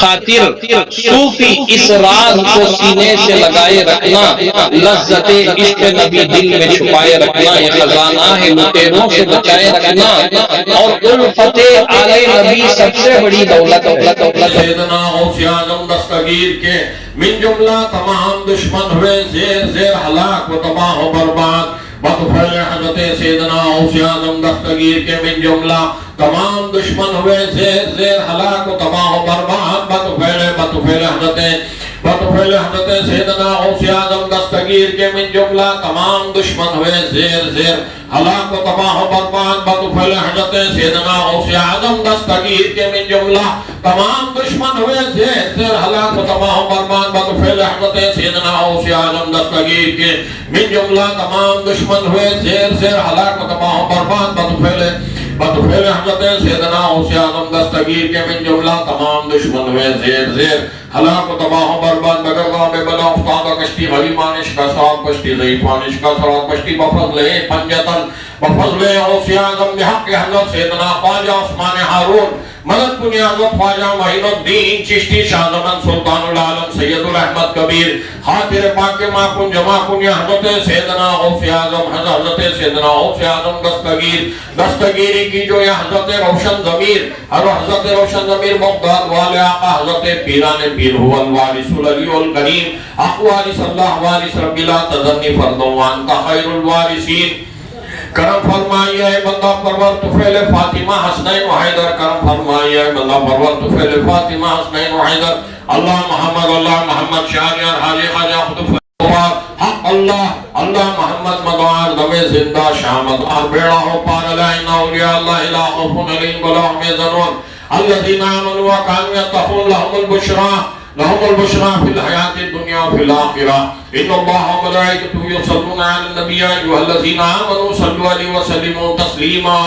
خاطر صوفی اس راز کو سینے سے لگائے رکھنا، لذت عشق نبی دل میں چھپائے رکھنا، یہ خزانہ ہے لٹیروں سے بچائے رکھنا، اور الفت آل نبی سب سے بڑی دولت ہے۔ سیدنا غوث اعظم دستگیر کے من جملہ تمام دشمن ہوئے زیر زیر ہلاک و تباہ و برباد، بطفیل حضرت سیدنا غوث اعظم دستگیر کے من جملہ تمام دشمن ہوئے زیر زیر ہلاک و تباہ و برباد، بطفیل حضرت سیدنا غوث اعظم دستگیر کے من جملہ تمام دشمن ہوئے زیر زیر ہلاک و تباہ و برباد، بطفیل حضرت سیدنا غوث اعظم دستگیر کے من جملہ تمام دشمن ہوئے زیر زیر ہلاک و تباہ و برباد، بطفیل حضرت سیدنا غوث اعظم دستگیر کے من جملہ تمام دشمن ہوئے زیر زیر ہلاک و تباہ و برباد، بطفیل حضرت سیدنا غوث اعظم دستگیر کے من جملہ تمام دشمن ہوئے زیر زیر ہلاک و تباہ و برباد، بگرگاہ بے بلا افتادہ کشتی غلیمانش کا سرات پشتی ضعیفانش کا سرات پشتی بفضل پنجتن بفضل غوث اعظم بحق حضرت سیدنا خواجہ عثمان ہارون مدد کنی حضرت خواجہ معین الدین چشتی شاہ زمن سلطان العالم سید الرحمت کبیر خاطر پاک ماکن جمع کنی حضرت سیدنا غوث اعظم حضرت سیدنا غوث اعظم دستگیری کی جو یہ حضرت روشن ضمیر حضرت روشن ضمیر بغداد والے آقا حضرت پیران پیر هو الوارث العلی الکریم اقوارث اللہ وارث رب لا تذرنی فردا وانت خیر الوارثین، کرم فرمائیے بندہ پرور طفیل فاطمہ حسنین و حیدر، کرم فرمائیے بندہ پرور طفیل فاطمہ حسنین و حیدر، اللہ محمد شاہریار حاجی خواجہ خطف حق اللہ محمد مدعار دم زندہ شامت اور بیڑا ہو پار علائن اولیاء اللہ لا خوف علیہم ولا هم يحزنون الذین آمنوا وكانوا يتقون لهم البشرى في الحياة الدنيا وفي الآخرة إن الله وملائكته يصلون على النبي يا أيها الذين آمنوا صلوا عليه وسلموا تسليما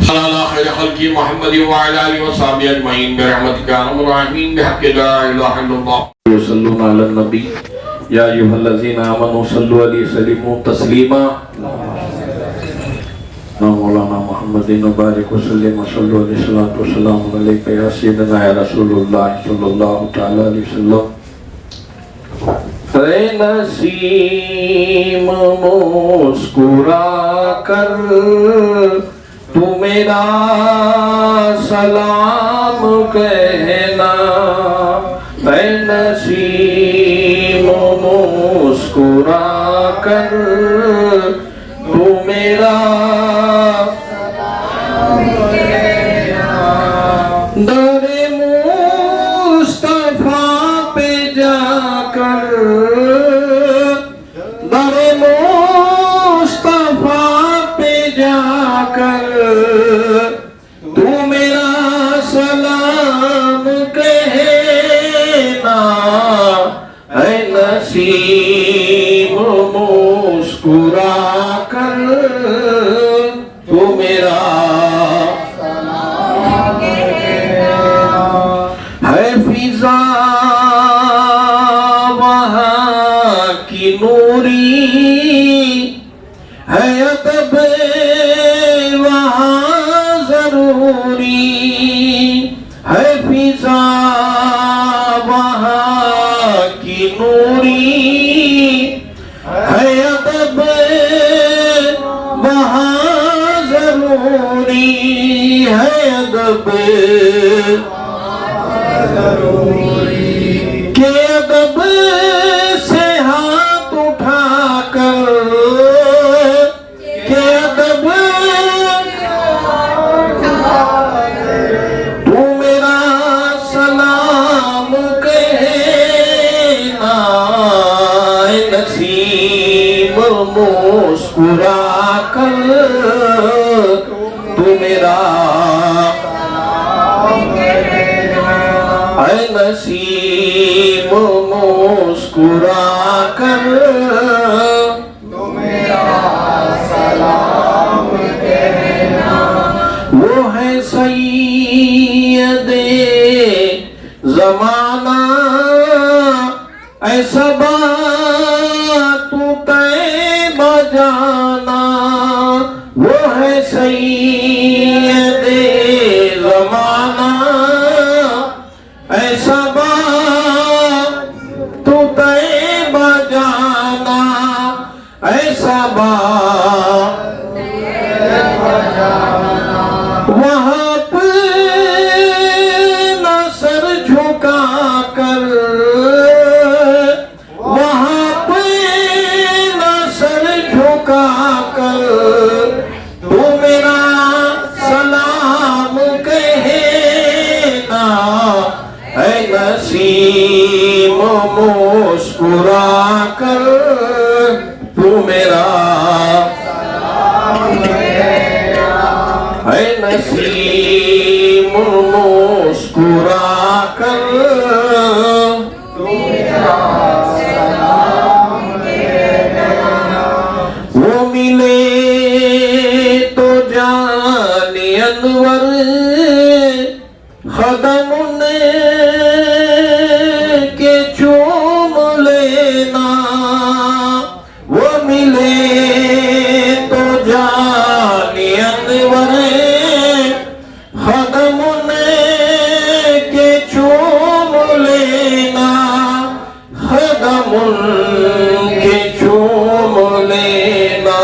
صلى الله خير خلق محمد وعلى آله وصحبه أجمعين برحمتك يا أرحم الراحمين بحق لا إله إلا الله يصلون على النبي يا أيها الذين آمنوا صلوا عليه وسلموا تسليما مولانا محمد مبارک وسلم صلی اللہ علیہ وسلم علیکہ یا سیدنا یا رسول اللہ صلی اللہ تعالی علیہ وسلم۔ اے نسیم مسکرا کر تو میرا سلام کہنا، اے نسیم مسکرا کر تو میرا در مصطفیٰ پہ جا کر، در مصطفیٰ پہ جا کر تو میرا سلام کہنا، اے نسیم مسکرا کر تو میرا نوری ہے ادب وہاں ضروری ہے، فضا وہاں کی نوری ہے ادب وہاں ضروری ہے، ادب کہ ادب مسکرا کر تو میرا اے نسیم مسکرا کر تو میرا سلام کہنا، وہ ہے سید زمانہ ایسا جانا، وہ ہے سید مسکرا کر تو میرا اے نسیم مسکرا کر وہ ملے تو جانی انور قدم کے چوم لینا وہ ملے تو جانی انور قدم کے چوم لینا قدم کے چوم لینا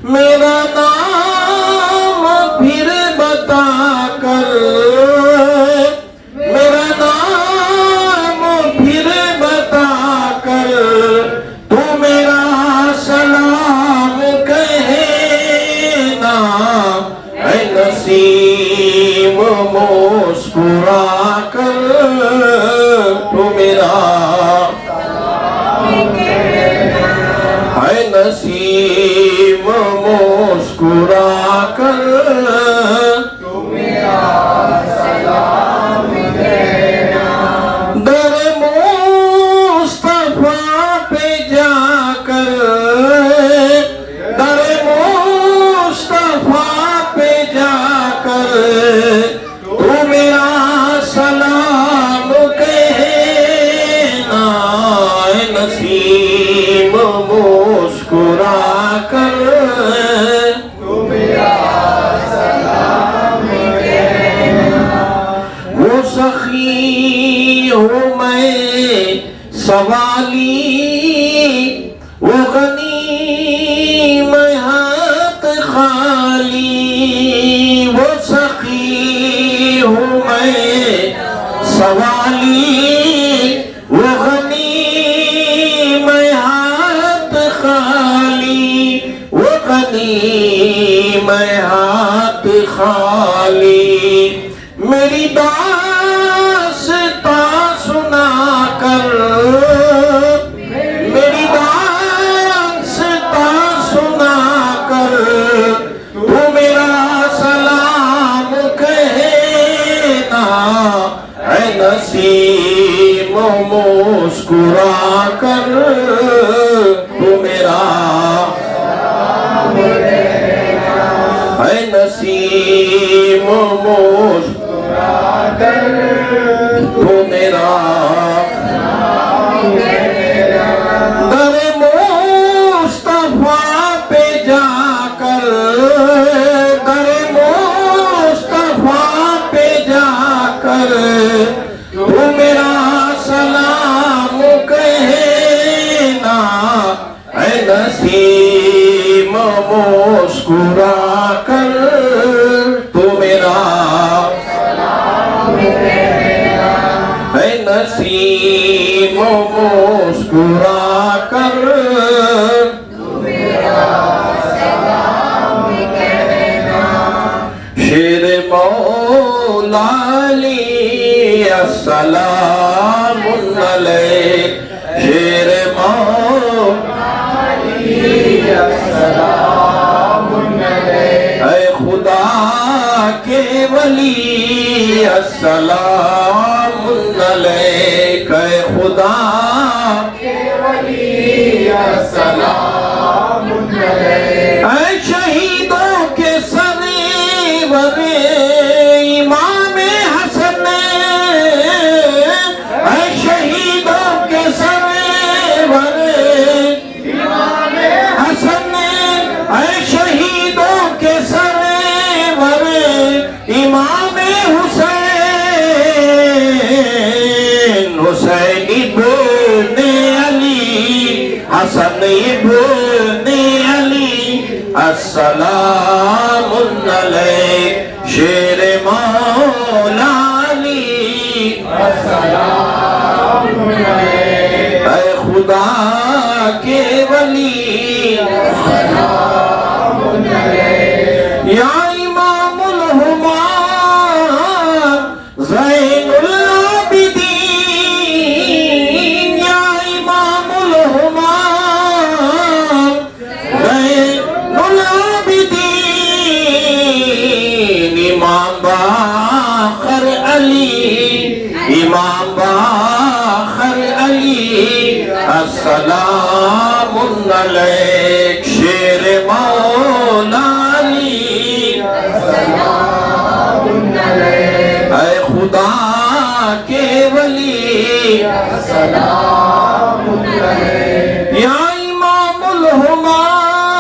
میرا نام پھر بتا کر میرا نام پھر بتا کر تو میرا سلام کہنا اے نسیم مسکرا کر تو میرا اے نسیم مسکرا کر در مصطفیٰ پہ جا کر در مصطفیٰ پہ جا کر تو میرا سلام کہنا اے نسیم مسکرا کر وہ سخی ہوں میں سوالی وہ غنی میں ہاتھ خالی وہ سخی ہوں میں سوالی وہ غنی میں ہاتھ خالی وہ غنی میں ہاتھ خالی میری داستاں سنا کر میری داستاں سنا کر تو میرا سلام کہنا اے نسیم مسکرا کر تو میرا اے نسیم مسکرا کر تو میرا در مصطفیٰ پہ جا کر در مصطفیٰ پہ جا کر تو میرا سلام کہنا اے نسیم مسکرا کر تو میرا اے نسیم مسکرا کر شیر مولا علی السلام علیہ شیر مولا علی السلام علیہ اے خدا کے ولی السلام علیک اے خدا کے ولی السلام علیک اے شہیدوں کے سرور امام حسن اے شہیدوں کے سرور امام حسن اے شہیدوں کے سرور امام حسین حسین ابن علی حسن ابن علی السلام علیک شیر مولا علی السلام علیک اے خدا کے ولی السلام علیک یا امام الہمام زین العابدین السلام علیک شیر مولا علی، اے خدا کے ولی، یا امام الہمام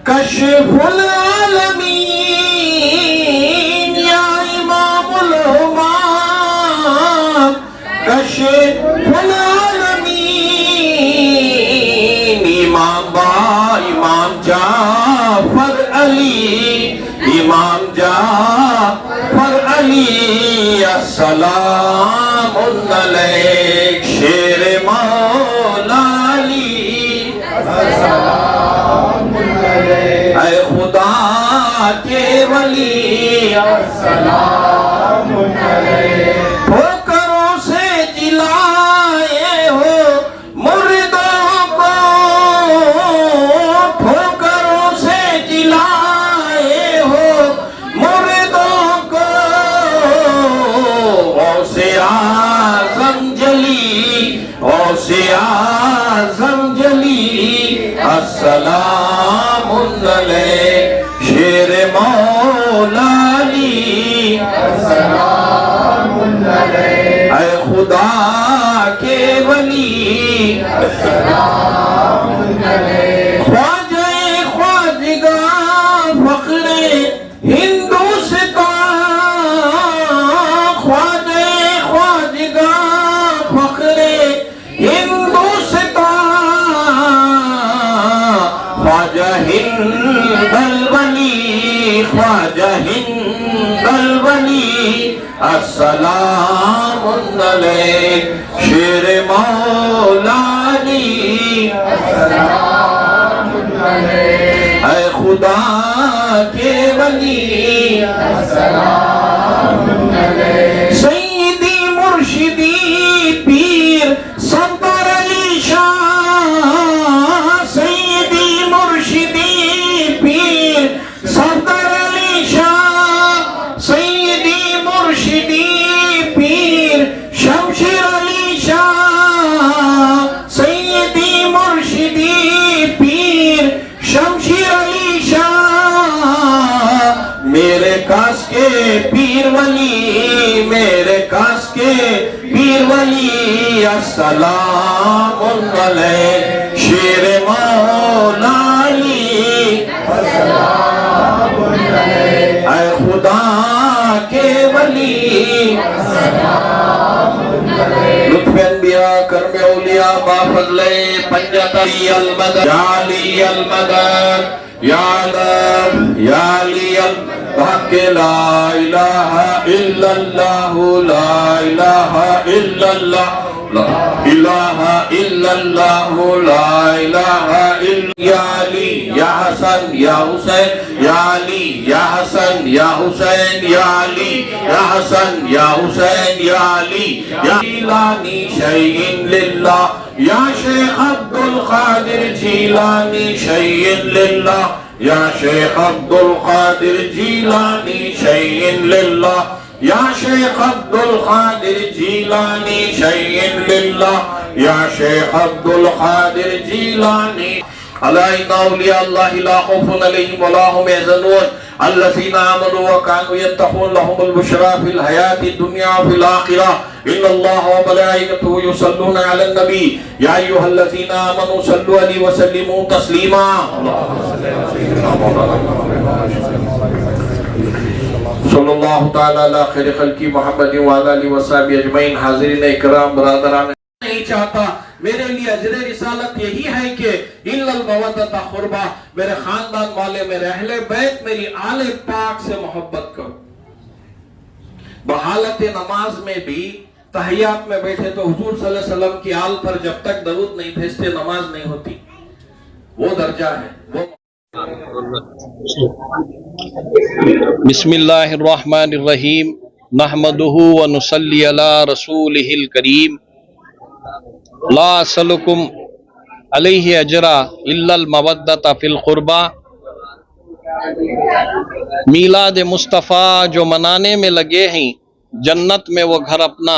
کشف العالمین، یا امام الہمام کشف العالمین، امام با امام جعفر علی، امام جعفر علی، السلام علیک شیر مولا علی، اے خدا کے ولی، ٹھوکروں سے جلائے ہو مردوں کو، ٹھوکروں سے جلائے ہو مردوں کو، غوث اعظم جلی، غوث اعظم جلی، السلام علیک شیر مولا علی، اے خدا کے ولی، خواجہ خواجگاں فخر ہندوستان، خواجہ خواجگاں فخر ہندوستان، خواجہ ہند الولی، خواجہ ہند الولی، السلام علیک شیر مولا علی، اے خدا کے ولی، سیدی مرشدی پیر صفدر علی شاہ، سیدی مرشدی پیر صفدر علی شاہ، سیدی مرشدی پیر شمشیر علی شاہ، سیدی مرشدی پیر شمشیر علی شاہ، میرے کاس کے پیر ولی، میرے کاس کے پیر ولی، السلام علیک شیر مولا علی، اے خدا کے ولی، لطف انبیاء کرم اولیاء بافضل پنجت علی المدد، یا علی المدد، یا علم یا علی الحق، لا الہ الا اللہ، لا الہ الا اللہ، لا الہ الا اللہ، لا الہ الا، یا علی یا حسن یا حسین، یا علی یا حسن یا حسین، یا علی یا حسن یا حسین، یا علی یا جیلانی شیئن للہ، یا شیخ عبد القادر جیلانی شیئن للہ، یا شیخ عبد القادر جیلانی شیئن للہ، یا شیخ عبد القادر جیلانی شیئن للہ، یا شیخ عبد القادر جیلانی، الا ان اولیاء اللہ لا خوف علیہم ولا هم يحزنون الذین آمنوا وكانوا يتقون لهم البشرى في الحیاة الدنیا وفي الآخرة ان اللہ وملائکته يصلون على النبی یا ایها الذین آمنوا صلوا علیہ وسلموا تسلیما، صلی اللہ تعالی علی خیر خلقی محمد وعلی آلہ وصحبہ اجمعین۔ حاضرین اکرام، برادران، نہیں چاہتا میرے لیے اجر رسالت یہی ہے کہ الا المودۃ قربا، میرے خاندان والے، میرے اہل بیت، میری آل پاک سے محبت کرو۔ بحالت نماز میں بھی تحیات میں بیٹھے تو حضور صلی اللہ علیہ وسلم کی آل پر جب تک درود نہیں بھیجتے نماز نہیں ہوتی، وہ درجہ ہے وہ۔ بسم اللہ الرحمن الرحیم، نحمدہ ونصلی علی رسولہ الکریم، لا اسألکم علیہ اجرا الا المودۃ فی القربہ۔ میلاد مصطفیٰ جو منانے میں لگے ہیں، جنت میں وہ گھر اپنا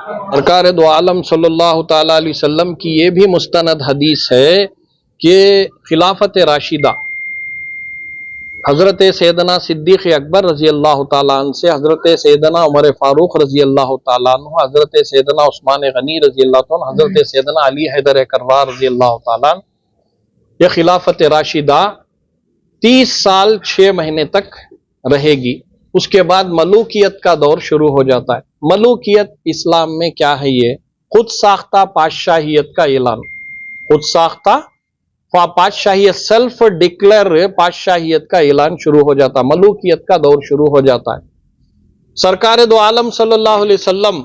سرکار دو عالم صلی اللہ تعالی علیہ وسلم کی یہ بھی مستند حدیث ہے کہ خلافت راشدہ حضرت سیدنا صدیق اکبر رضی اللہ تعالیٰ عنہ سے حضرت سیدنا عمر فاروق رضی اللہ تعالیٰ عنہ، حضرت سیدنا عثمان غنی رضی اللہ عنہ، حضرت سیدنا علی حیدر کرار رضی اللہ تعالیٰ عنہ، یہ خلافت راشدہ 30 سال 6 مہینے تک رہے گی۔ اس کے بعد ملوکیت کا دور شروع ہو جاتا ہے۔ ملوکیت اسلام میں کیا ہے؟ یہ خود ساختہ پادشاہیت کا اعلان، خود ساختہ پادشاہیت، سیلف ڈکلیئر پادشاہیت کا اعلان شروع ہو جاتا ہے، ملوکیت کا دور شروع ہو جاتا ہے۔ سرکار دو عالم صلی اللہ علیہ وسلم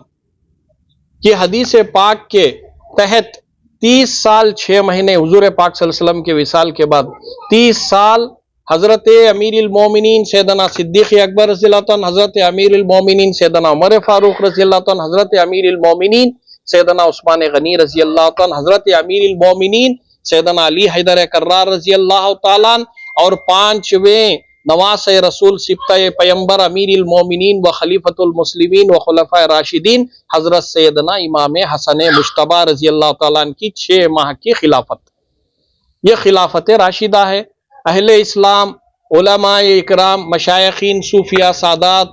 کی حدیث پاک کے تحت 30 سال 6 مہینے حضور پاک صلی اللہ علیہ وسلم کے وصال کے بعد 30 سال حضرت امیر المومنین سیدنا صدیق اکبر رضی اللہ عنہ، حضرت امیر المومنین سیدنا عمر فاروق رضی اللہ عنہ، حضرت امیر المومنین سیدنا عثمان غنی رضی اللہ عنہ، حضرت امیر المومنین سیدنا علی حیدر کرار رضی اللہ تعالیٰ عنہ، اور 5ویں نواس رسول سبطہ پیمبر امیر المومنین و خلیفۃ المسلمین و خلفۂ راشدین حضرت سیدنا امام حسن مجتبی رضی اللہ تعالیٰ عنہ کی 6 ماہ کی خلافت، یہ خلافت راشدہ ہے۔ اہل اسلام، علماء اکرام، مشائخین، صوفیاء، سادات،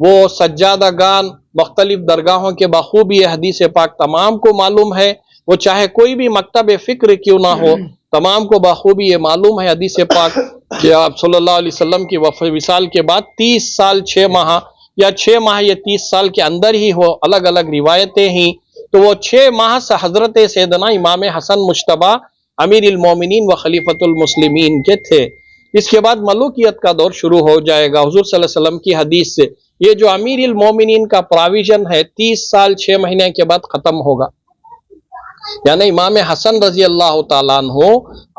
وہ سجادہ گان، مختلف درگاہوں کے بخوبی یہ حدیث پاک تمام کو معلوم ہے، وہ چاہے کوئی بھی مکتب فکر کیوں نہ ہو، تمام کو بخوبی یہ معلوم ہے حدیث پاک کہ آپ صلی اللہ علیہ وسلم کی وصال کے بعد 30 سال 6 ماہ یا 6 ماہ یا 30 سال کے اندر ہی ہو، الگ الگ روایتیں ہی، تو وہ 6 ماہ سے حضرت سیدنا امام حسن مجتبی امیر المومنین و خلیفۃ المسلمین کے تھے۔ اس کے بعد ملوکیت کا دور شروع ہو جائے گا حضور صلی اللہ علیہ وسلم کی حدیث سے۔ یہ جو امیر المومنین کا پراویژن ہے 30 سال 6 مہینے کے بعد ختم ہوگا، یعنی امام حسن رضی اللہ تعالیٰ عنہ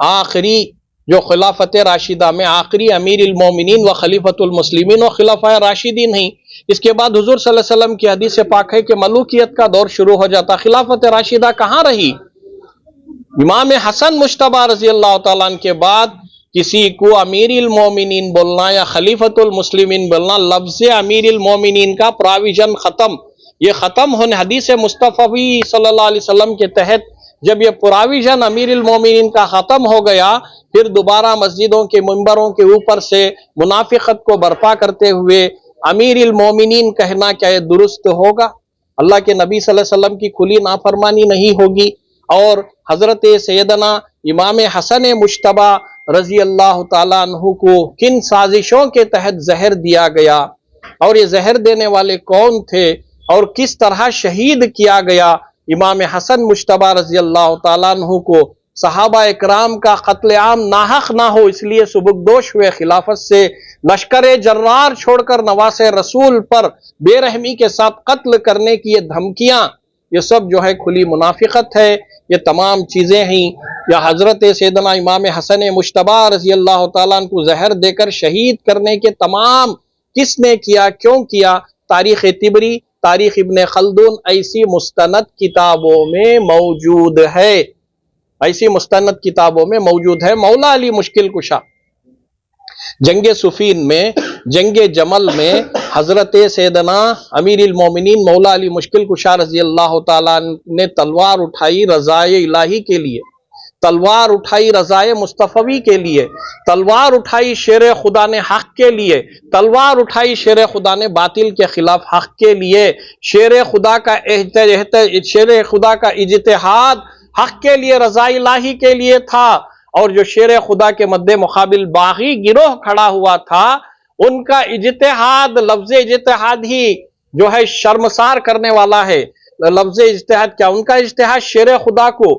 آخری جو خلافت راشدہ میں آخری امیر المومنین و خلیفۃ المسلمین و خلفاء راشدین ہیں۔ اس کے بعد حضور صلی اللہ علیہ وسلم کی حدیث پاک ہے کہ ملوکیت کا دور شروع ہو جاتا۔ خلافت راشدہ کہاں رہی؟ امام حسن مجتبی رضی اللہ تعالیٰ عنہ کے بعد کسی کو امیر المومنین بولنا یا خلیفۃ المسلمین بولنا، لفظ امیر المومنین کا پراویژن ختم، یہ ختم ہونے حدیث مصطفی صلی اللہ علیہ وسلم کے تحت جب یہ پراویژن امیر المومنین کا ختم ہو گیا، پھر دوبارہ مسجدوں کے منبروں کے اوپر سے منافقت کو برپا کرتے ہوئے امیر المومنین کہنا کیا یہ درست ہوگا؟ اللہ کے نبی صلی اللہ علیہ وسلم کی کھلی نافرمانی نہیں ہوگی؟ اور حضرت سیدنا امام حسن مجتبی رضی اللہ تعالیٰ عنہ کو کن سازشوں کے تحت زہر دیا گیا، اور یہ زہر دینے والے کون تھے، اور کس طرح شہید کیا گیا امام حسن مجتبی رضی اللہ تعالیٰ عنہ کو؟ صحابہ اکرام کا قتل عام ناحق نہ ہو اس لیے سبکدوش ہوئے خلافت سے، لشکر جرار چھوڑ کر نواس رسول پر بے رحمی کے ساتھ قتل کرنے کی یہ دھمکیاں، یہ سب جو ہے کھلی منافقت ہے۔ یہ تمام چیزیں ہیں یا حضرت سیدنا امام حسن مجتبی رضی اللہ تعالیٰ عنہ کو زہر دے کر شہید کرنے کے تمام کس نے کیا، کیوں کیا؟ تاریخ طبری، تاریخ ابن خلدون ایسی مستند کتابوں میں موجود ہے، ایسی مستند کتابوں میں موجود ہے۔ مولا علی مشکل کشا جنگ صفین میں، جنگ جمل میں حضرت سیدنا امیر المومنین مولا علی مشکل کشا رضی اللہ تعالیٰ نے تلوار اٹھائی رضائے الہی کے لیے، تلوار اٹھائی رضائے مصطفی کے لیے، تلوار اٹھائی شیر خدا نے حق کے لیے، تلوار اٹھائی شیر خدا نے باطل کے خلاف حق کے لیے، شیر خدا کا اجتہاد حق کے لیے، رضائے الہی کے لیے تھا، اور جو شیر خدا کے مد مقابل باغی گروہ کھڑا ہوا تھا ان کا اجتہاد، لفظ اجتہاد ہی جو ہے شرمسار کرنے والا ہے۔ لفظ اجتہاد کیا؟ ان کا اجتہاد شیر خدا کو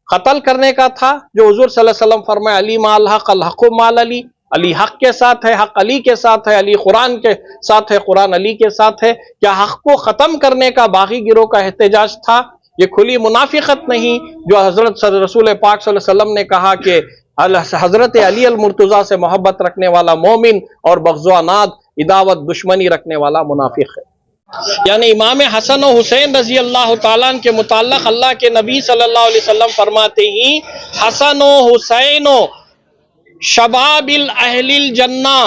قتل کرنے کا تھا، جو حضور صلی اللہ علیہ وسلم فرمائے علی مال حق الحق مال علی، علی حق کے ساتھ ہے، حق علی کے ساتھ ہے، علی قرآن کے ساتھ ہے، قرآن علی کے ساتھ ہے۔ کیا حق کو ختم کرنے کا باغی گروہ کا احتجاج تھا؟ یہ کھلی منافقت نہیں جو حضرت رسول پاک صلی اللہ علیہ وسلم نے کہا کہ حضرت علی المرتضیٰ سے محبت رکھنے والا مومن اور بغض و عناد، عداوت، دشمنی رکھنے والا منافق ہے۔ یعنی امام حسن و حسین رضی اللہ تعالیٰ عنہ کے متعلق اللہ کے نبی صلی اللہ علیہ وسلم فرماتے ہیں حسن و حسین و شباب اہل الجنہ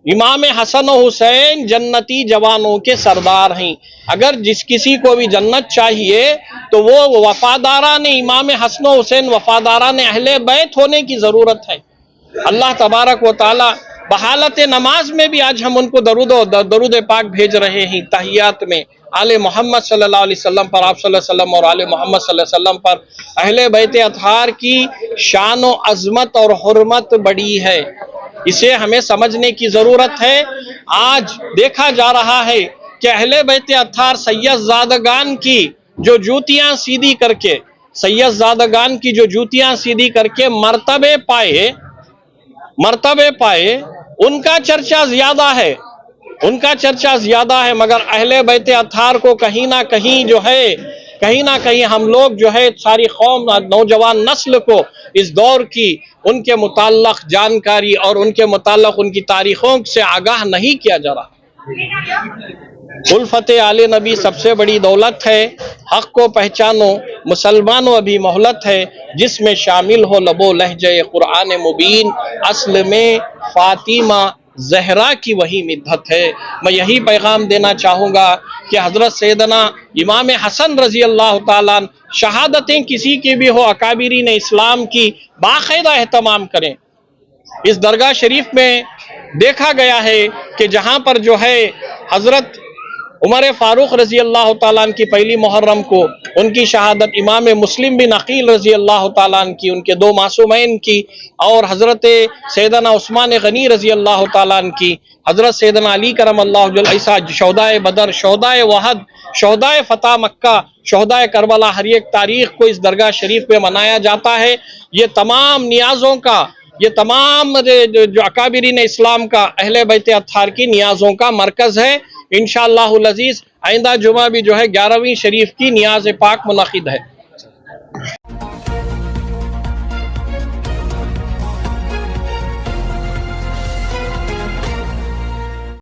امام حسن و حسین جنتی جوانوں کے سردار ہیں. اگر جس کسی کو بھی جنت چاہیے تو وہ وفاداران امام حسن و حسین وفاداران اہل بیت ہونے کی ضرورت ہے. اللہ تبارک و تعالی بحالت نماز میں بھی آج ہم ان کو درود پاک بھیج رہے ہیں. تحیات میں آل محمد صلی اللہ علیہ وسلم پر، آپ صلی اللہ علیہ وسلم اور آل محمد صلی اللہ علیہ وسلم پر اہل بیت اطہار کی شان و عظمت اور حرمت بڑی ہے. اسے ہمیں سمجھنے کی ضرورت ہے. آج دیکھا جا رہا ہے کہ اہل بیت اطہار سید زادگان کی جو جوتیاں سیدھی کر کے، سید زادگان کی جو جوتیاں سیدھی کر کے مرتبے پائے، ان کا چرچا زیادہ ہے، ان کا چرچا زیادہ ہے. مگر اہل بیت اطہار کو کہیں نہ کہیں ہم لوگ جو ہے ساری قوم، نوجوان نسل کو اس دور کی ان کے متعلق جانکاری اور ان کے متعلق ان کی تاریخوں سے آگاہ نہیں کیا جا رہا. الفت آل نبی سب سے بڑی دولت ہے. حق کو پہچانو، مسلمانوں ابھی مہلت ہے، جس میں شامل ہو لبو لہجہ قرآن مبین. اصل میں فاطمہ زہرا کی وہی مدت ہے. میں یہی پیغام دینا چاہوں گا کہ حضرت سیدنا امام حسن رضی اللہ تعالیٰ شہادتیں کسی کی بھی ہو، اکابرین اسلام کی باقاعدہ اہتمام کریں. اس درگاہ شریف میں دیکھا گیا ہے کہ جہاں پر جو ہے حضرت عمر فاروق رضی اللہ تعالیٰ عنہ کی پہلی محرم کو ان کی شہادت، امام مسلم بن عقیل رضی اللہ تعالیٰ عنہ کی، ان کے دو معصومین کی، اور حضرت سیدنا عثمان غنی رضی اللہ تعالیٰ عنہ کی، حضرت سیدنا علی کرم اللہ وجہ ایسا شہدائے بدر، شہدائے وحد، شہدائے فتح مکہ، شہدائے کربلا، ہر ایک تاریخ کو اس درگاہ شریف میں منایا جاتا ہے. یہ تمام نیازوں کا، یہ تمام جو اکابرین اسلام کا، اہل بیت اطہار کی نیازوں کا مرکز ہے. انشاءاللہ العزیز آئندہ جمعہ بھی جو ہے 11ویں شریف کی نیاز پاک منعقد ہے.